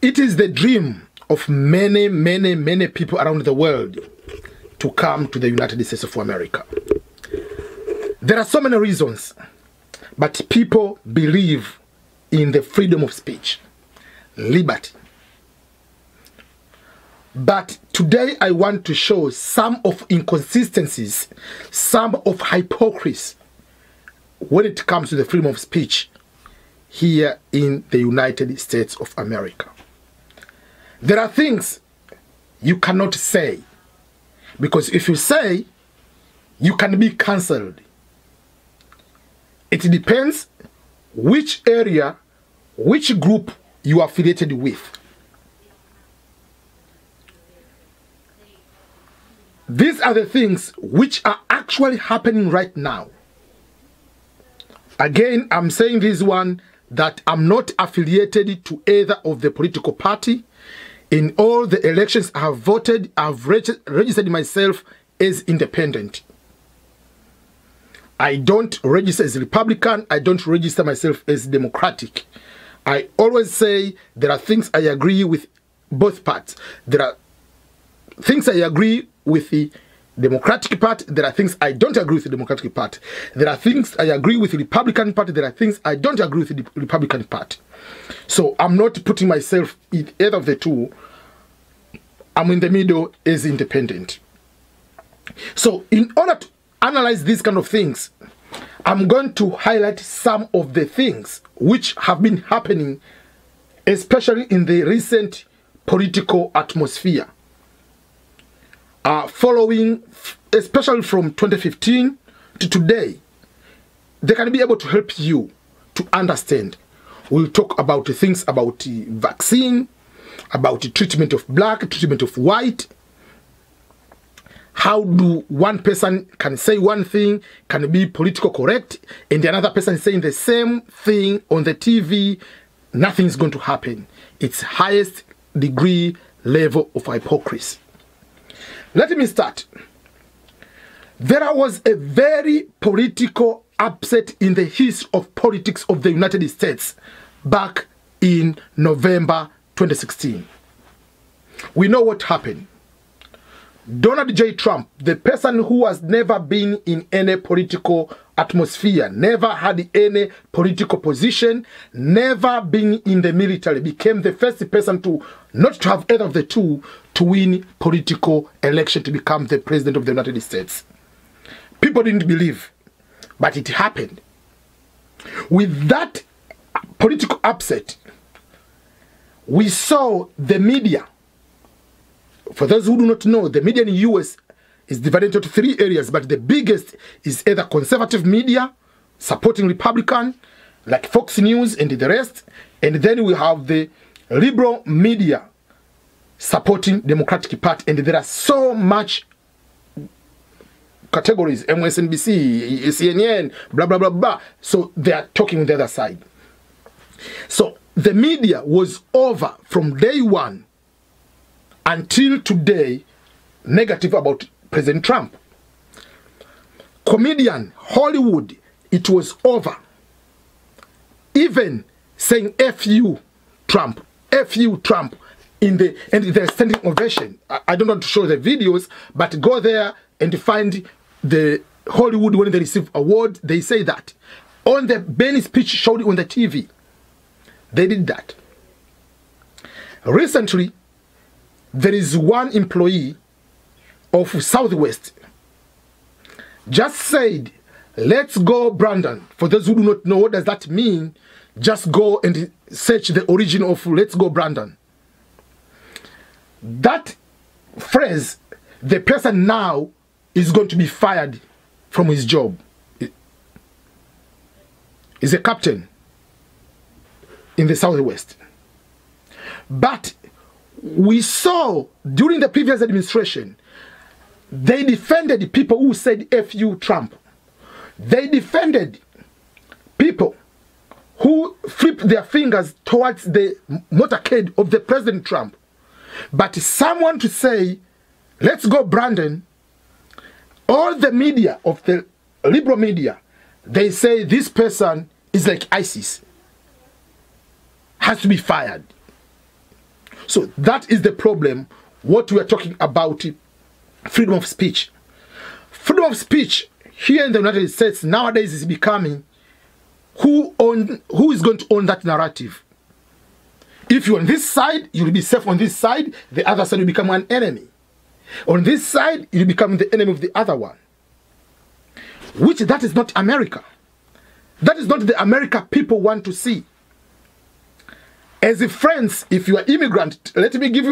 It is the dream of many, many, many people around the world to come to the United States of America. There are so many reasons, but people believe in the freedom of speech, liberty. But today I want to show some of inconsistencies, some of hypocrisy when it comes to the freedom of speech here in the United States of America. There are things you cannot say, because if you say, you can be cancelled. It depends which area, which group you are affiliated with. These are the things which are actually happening right now. Again, I'm saying this one, that I'm not affiliated to either of the political party. In all the elections I have voted, I've registered myself as independent. I don't register as Republican. I don't register myself as Democratic. I always say there are things I agree with both parts. There are things I agree with the Democratic Party. There are things I don't agree with the Democratic Party. There are things I agree with the Republican Party. There are things I don't agree with the Republican Party. So I'm not putting myself in either of the two. I'm in the middle as independent. So in order to analyze these kind of things, I'm going to highlight some of the things which have been happening, especially in the recent political atmosphere. Following, especially from 2015 to today, they can be able to help you to understand. We'll talk about things about the vaccine, about the treatment of black, treatment of white. How do one person can say one thing, can be political correct, and another person saying the same thing on the TV, nothing's going to happen. It's highest degree level of hypocrisy. Let me start. There was a very political upset in the history of politics of the United States back in November 2016. We know what happened. Donald J. Trump, the person who has never been in any political atmosphere, never had any political position, never been in the military, became the first person to not to have either of the two to win political election to become the president of the United States. People didn't believe, but it happened. With that political upset, we saw the media. For those who do not know, the media in the US is divided into three areas, but the biggest is either conservative media, supporting Republican, like Fox News and the rest, and then we have the liberal media supporting Democratic Party, and there are so much categories, MSNBC, CNN, blah, blah, blah, blah. So they are talking on the other side. So the media was over from day one until today negative about President Trump. Comedian, Hollywood, it was over. Even saying F you, Trump, F you, Trump, and they're standing ovation. I don't want to show the videos, but go there and find the Hollywood when they receive awards, they say that. On the Benny speech showed it on the TV. They did that. Recently, there is one employee of Southwest just said, let's go Brandon. For those who do not know what does that mean, just go and search the origin of let's go Brandon. That phrase, the person now is going to be fired from his job. He's a captain in the Southwest. But we saw during the previous administration, they defended people who said F you Trump. They defended people who flipped their fingers towards the motorcade of the President Trump. But someone to say, let's go Brandon, all the media of the liberal media, they say this person is like ISIS, has to be fired. So that is the problem, what we are talking about, freedom of speech. Freedom of speech here in the United States nowadays is becoming who is going to own that narrative. If you're on this side, you'll be safe on this side, the other side will become an enemy. On this side, you'll become the enemy of the other one. Which that is not America. That is not the America people want to see. As a friends, if you are immigrant, let me give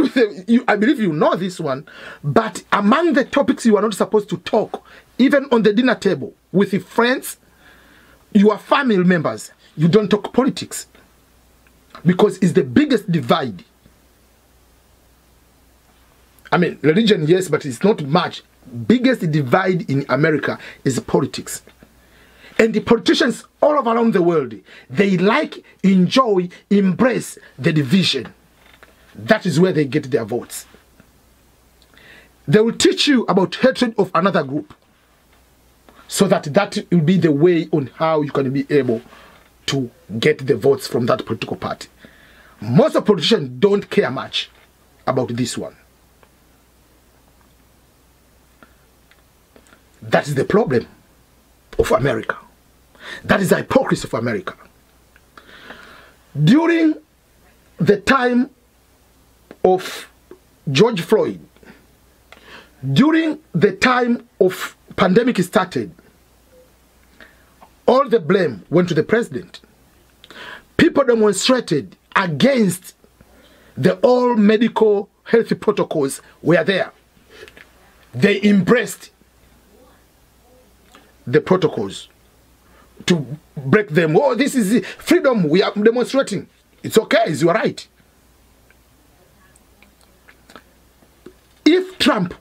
you, I believe you know this one, but among the topics you are not supposed to talk, even on the dinner table, with your friends, your family members, you don't talk politics. Because it's the biggest divide. I mean, religion, yes, but it's not much. Biggest divide in America is politics. And the politicians all over around the world, they like, enjoy, embrace the division. That is where they get their votes. They will teach you about hatred of another group, so that will be the way on how you can be able to get the votes from that political party. Most of politicians don't care much about this one. That is the problem of America. That is the hypocrisy of America. During the time of George Floyd, during the time of pandemic started, all the blame went to the president. People demonstrated against the all medical health protocols were there. They embraced the protocols to break them. Oh, this is freedom. We are demonstrating. It's okay. It's your right. If Trump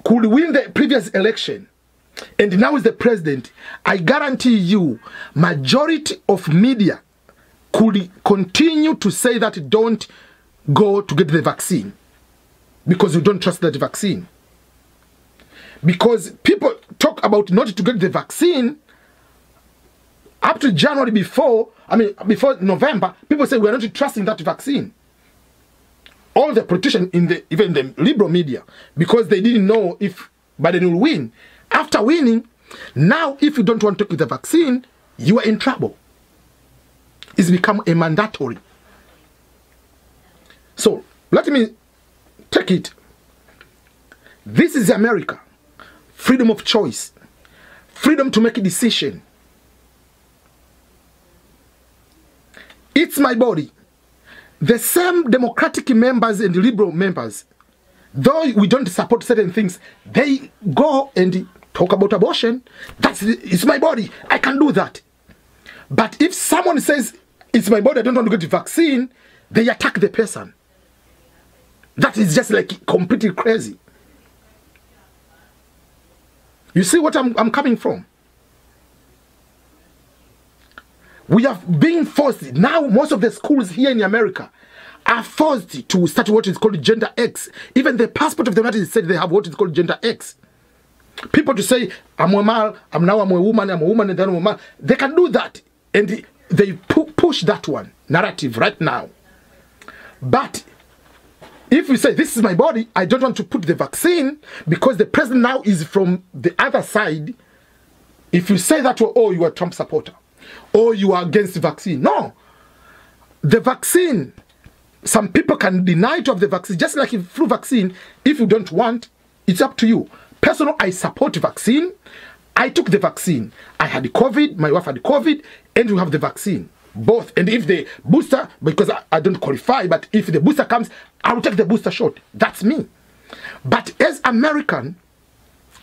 could win the previous election and now is the president, I guarantee you, majority of media could continue to say that don't go to get the vaccine because you don't trust that vaccine. Because people talk about not to get the vaccine up to January before November, people say we're not trusting that vaccine. All the politicians, even the liberal media, because they didn't know if Biden will win. After winning, now if you don't want to take the vaccine, you are in trouble. It's become a mandatory. So let me take it. This is America. Freedom of choice. Freedom to make a decision. It's my body. The same Democratic members and liberal members, though we don't support certain things, they go and talk about abortion. It's my body. I can do that. But if someone says, it's my body, I don't want to get the vaccine, they attack the person. That is just like completely crazy. You see what I'm coming from? We have been forced. Now most of the schools here in America are forced to start what is called gender X. Even the passport of the United States, they have what is called gender X. People to say, I'm a male, I'm a woman, and then I'm a man. They can do that. And they push that one narrative right now. But if you say, this is my body, I don't want to put the vaccine because the president now is from the other side. If you say that, oh, you are a Trump supporter, or you are against the vaccine. No. The vaccine, some people can deny to have the vaccine, just like flu vaccine. If you don't want, it's up to you. Personally, I support vaccine. I took the vaccine. I had COVID, my wife had COVID, and we have the vaccine. Both. And if the booster, because I don't qualify, but if the booster comes, I will take the booster shot. That's me. But as American,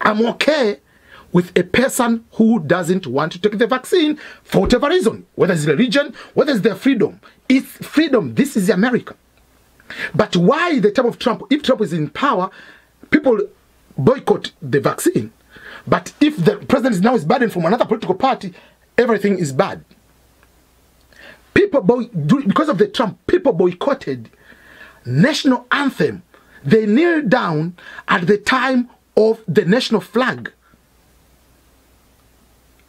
I'm okay with a person who doesn't want to take the vaccine for whatever reason, whether it's religion, whether it's their freedom. It's freedom. This is America. But why the time of Trump, if Trump is in power, people boycott the vaccine. But if the president now is burdened from another political party, everything is bad. People, because of the Trump, people boycotted national anthem. They kneeled down at the time of the national flag.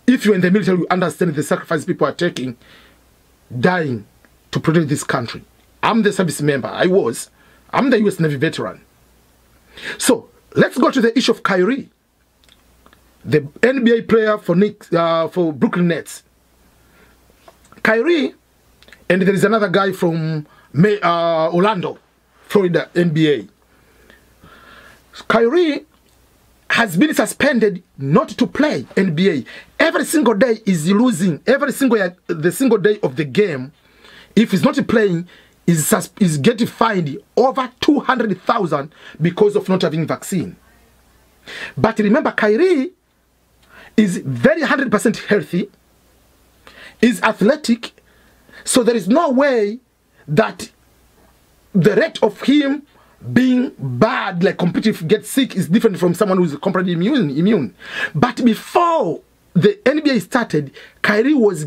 If you're in the military, you understand the sacrifice people are taking, dying to protect this country. I'm the service member. I'm the US Navy veteran. So let's go to the issue of Kyrie, the NBA player for Brooklyn Nets. Kyrie, and there is another guy from Orlando, Florida, NBA. Kyrie has been suspended not to play NBA. Every single day is losing. The single day of the game, if he's not playing, is getting fined over $200,000 because of not having vaccine. But remember, Kyrie is very 100% healthy, is athletic, so there is no way that the rate of him being bad, like competitive, get sick, is different from someone who's completely immune. But before the NBA started, Kyrie was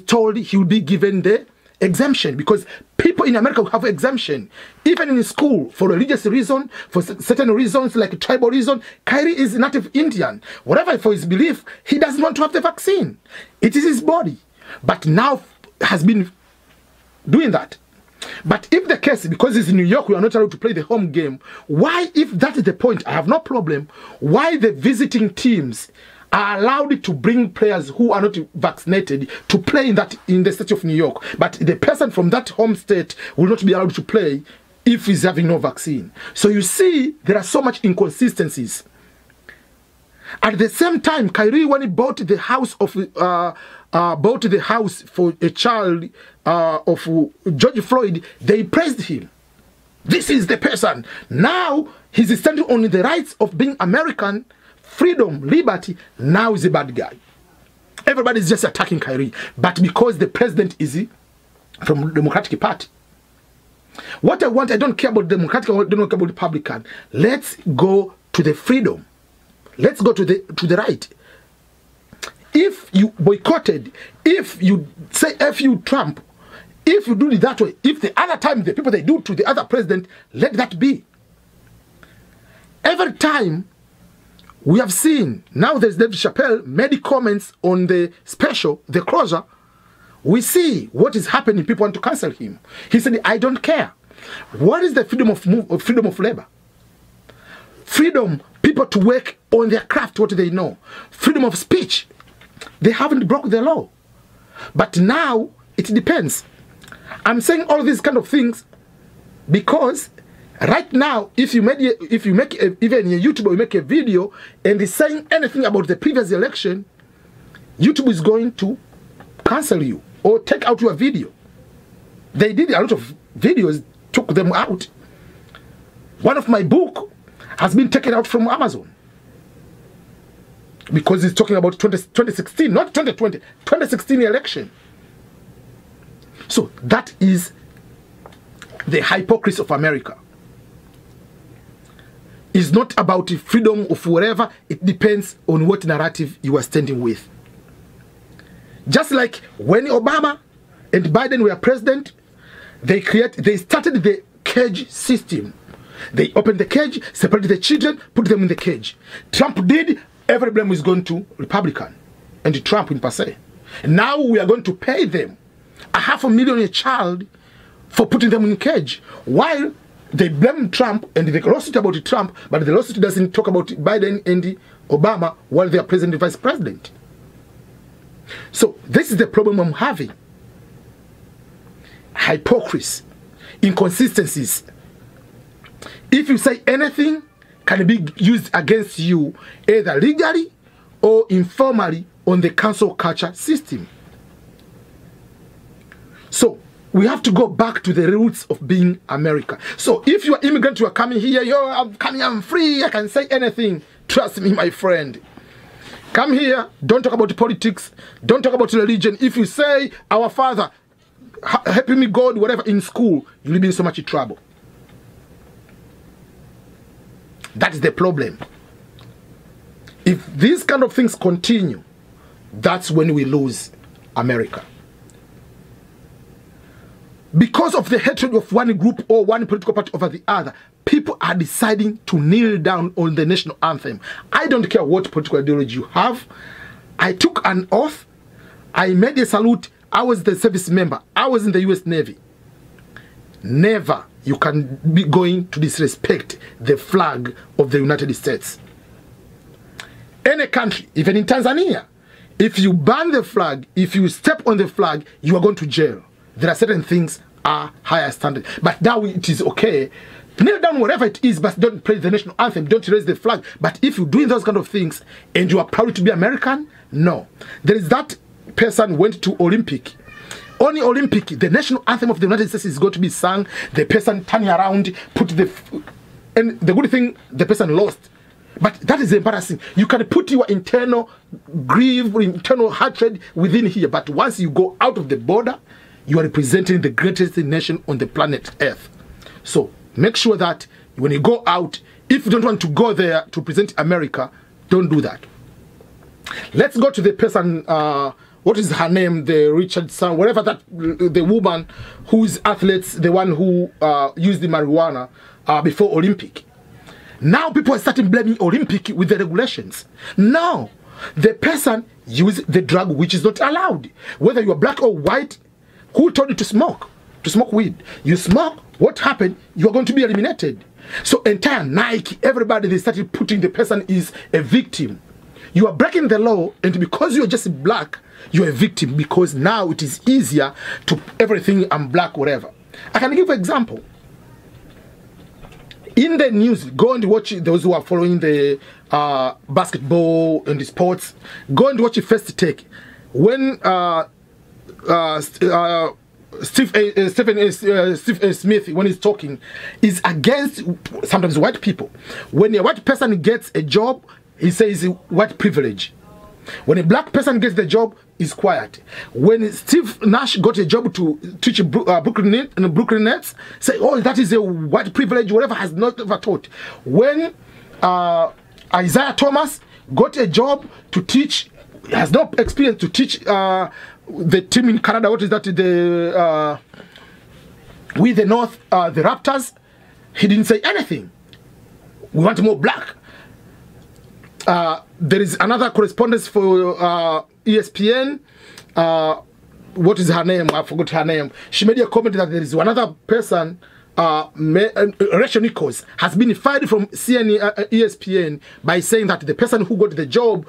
told he would be given the exemption, because people in America have exemption, even in school, for religious reason, for certain reasons like tribal reason. Kyrie is native Indian. Whatever for his belief, he doesn't want to have the vaccine. It is his body. But now has been doing that. But if the case, because it's in New York, we are not allowed to play the home game, why, if that is the point, I have no problem, why the visiting teams are allowed to bring players who are not vaccinated to play in the state of New York, but the person from that home state will not be allowed to play if he's having no vaccine. So you see, there are so much inconsistencies. At the same time, Kyrie, when he bought the house for a child of George Floyd, they praised him. This is the person. Now he's standing on the rights of being American, freedom, liberty. Now he's a bad guy. Everybody's just attacking Kyrie, but because the president is from the Democratic Party. What I want, I don't care about Democratic, I don't care about Republican. Let's go to the freedom. Let's go to the right. If you boycotted, if you say F you Trump, if you do it that way, if the other time the people they do to the other president, let that be. Every time we have seen, now there's David Chappelle made comments on the special, the closure, we see what is happening. People want to cancel him. He said, I don't care. What is the freedom of labor? Freedom, people to work on their craft, what they know. Freedom of speech. They haven't broken the law. But now, it depends. I'm saying all these kind of things because right now, if you make even a YouTuber, you make a video and is saying anything about the previous election, YouTube is going to cancel you or take out your video. They did a lot of videos, took them out. One of my book has been taken out from Amazon because it's talking about 2016, not 2020, 2016 election. So that is the hypocrisy of America. It's not about the freedom of whatever. It depends on what narrative you are standing with. Just like when Obama and Biden were president, they started the cage system. They opened the cage, separated the children, put them in the cage. Trump did, every blame is going to Republican and Trump in per se. Now we are going to pay them $500,000 a child for putting them in a cage. While they blame Trump and they lawsuit about Trump, but the lawsuit doesn't talk about Biden and Obama while they are president and vice president. So this is the problem I'm having. Hypocrisy, inconsistencies. If you say anything, can be used against you either legally or informally on the cancel culture system. So we have to go back to the roots of being America. So if you are immigrant, you are coming here, I'm coming, I'm free, I can say anything. Trust me, my friend. Come here, don't talk about politics, don't talk about religion. If you say, our Father, helping me God, whatever, in school, you'll be in so much trouble. That is the problem. If these kind of things continue, that's when we lose America. Because of the hatred of one group or one political party over the other, people are deciding to kneel down on the national anthem. I don't care what political ideology you have. I took an oath. I made a salute. I was the service member. I was in the US Navy. never you can be going to disrespect the flag of the United States. Any country, even in Tanzania, if you ban the flag, if you step on the flag, you are going to jail. There are certain things are higher standard. But now it is okay. Kneel down whatever it is, but don't play the national anthem, don't raise the flag. But if you're doing those kind of things and you are proud to be American, no. There is that person went to Olympic. Only Olympic, the national anthem of the United States is going to be sung. The person turning around, and the good thing, the person lost. But that is embarrassing. You can put your internal grief, internal hatred within here. But once you go out of the border, you are representing the greatest nation on the planet Earth. So make sure that when you go out, if you don't want to go there to present America, don't do that. Let's go to the person, what is her name, the Richardson, whatever that, the woman who's athletes, the one who used the marijuana before Olympic. Now people are starting blaming Olympic with the regulations. No, the person used the drug which is not allowed. Whether you are black or white, who told you to smoke? To smoke weed. You smoke, what happened? You are going to be eliminated. So entire Nike, everybody, they started putting the person is a victim. You are breaking the law, and because you're just black, you're a victim, because now it is easier to everything, I'm black, whatever. I can give an example. In the news, go and watch those who are following the basketball and the sports. Go and watch the First Take. When Steve Smith, when he's talking, is against sometimes white people. When a white person gets a job, he says white privilege. When a black person gets the job, he's quiet. When Steve Nash got a job to teach Brooklyn Nets, say, oh, that is a white privilege, whatever, has not ever taught. When Isaiah Thomas got a job to teach, has no experience to teach the team in Canada, what is that, with the North, the Raptors, he didn't say anything. We want more black. There is another correspondent for ESPN. What is her name? I forgot her name. She made a comment that there is another person, Rachel Nichols, has been fired from ESPN by saying that the person who got the job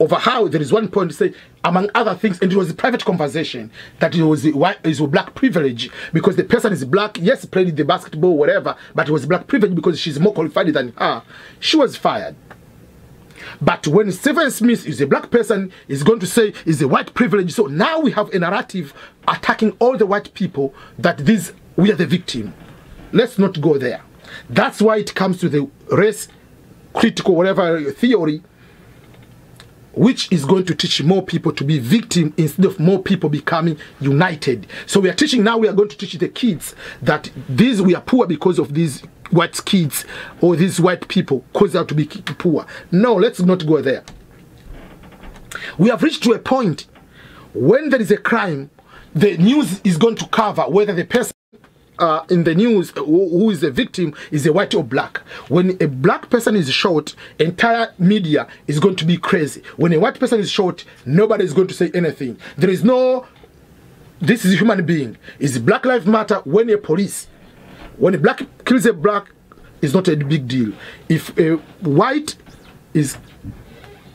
over how there is one point to say, among other things, and it was a private conversation, that it was a black privilege because the person is black. Yes, played the basketball, whatever, but it was black privilege because she's more qualified than her. She was fired. But when Stephen Smith is a black person, is going to say is a white privilege. So now we have a narrative attacking all the white people that we are the victim. Let's not go there. That's why it comes to the race critical whatever theory, which is going to teach more people to be victim instead of more people becoming united. So we are teaching now, we are going to teach the kids that we are poor because of these white kids or these white people cause out to be poor. No, let's not go there. We have reached to a point when there is a crime, the news is going to cover whether the person in the news who is the victim is a white or black. When a black person is shot, entire media is going to be crazy. When a white person is shot, nobody is going to say anything. There is no, this is a human being. Is Black Lives Matter when when a black kills a black, it's not a big deal. If a white is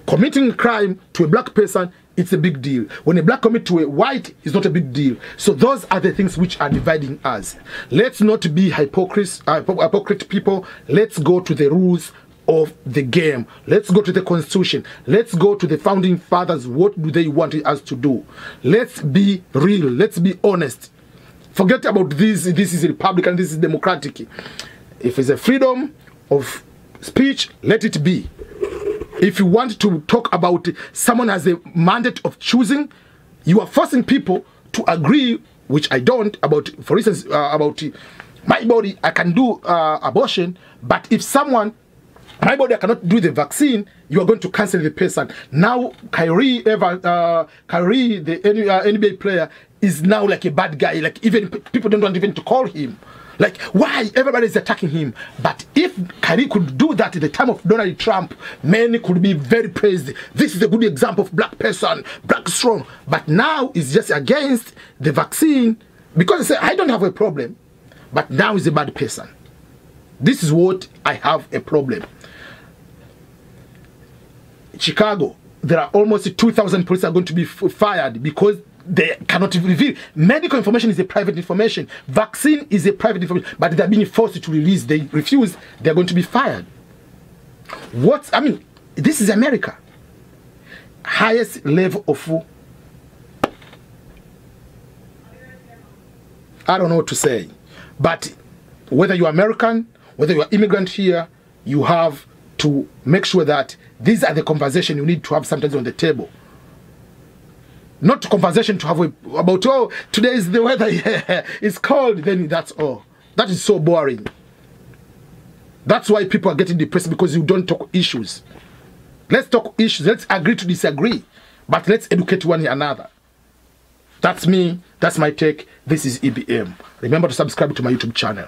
committing a crime to a black person, it's a big deal. When a black commits to a white, it's not a big deal. So those are the things which are dividing us. Let's not be hypocrite people. Let's go to the rules of the game. Let's go to the Constitution. Let's go to the founding fathers. What do they want us to do? Let's be real. Let's be honest. Forget about this is Republican, this is Democratic. If it's a freedom of speech, let it be. If you want to talk about someone has a mandate of choosing, you are forcing people to agree, which I don't, about, for instance, about my body, I can do abortion, but if someone, my body, I cannot do the vaccine, you are going to cancel the person. Now, Kyrie, the NBA player, is now like a bad guy. Like even people don't want even to call him. Like, why everybody is attacking him? But if Kyrie could do that at the time of Donald Trump, many could be very praised. This is a good example of black person, black strong. But now it's just against the vaccine because they say, I don't have a problem. but now he's a bad person. This is what I have a problem. Chicago, there are almost 2,000 police are going to be fired because they cannot reveal. Medical information is a private information. Vaccine is a private information, but they're being forced to release. They refuse. They're going to be fired. I mean, this is America. Highest level of, I don't know what to say. But whether you're American, whether you're immigrant here, you have to make sure that these are the conversations you need to have sometimes on the table. Not conversation to have about, oh, today is the weather, yeah, it's cold, then that's all. That is so boring. That's why people are getting depressed, because you don't talk issues. Let's talk issues. Let's agree to disagree. But let's educate one another. That's me. That's my take. This is EBM. Remember to subscribe to my YouTube channel.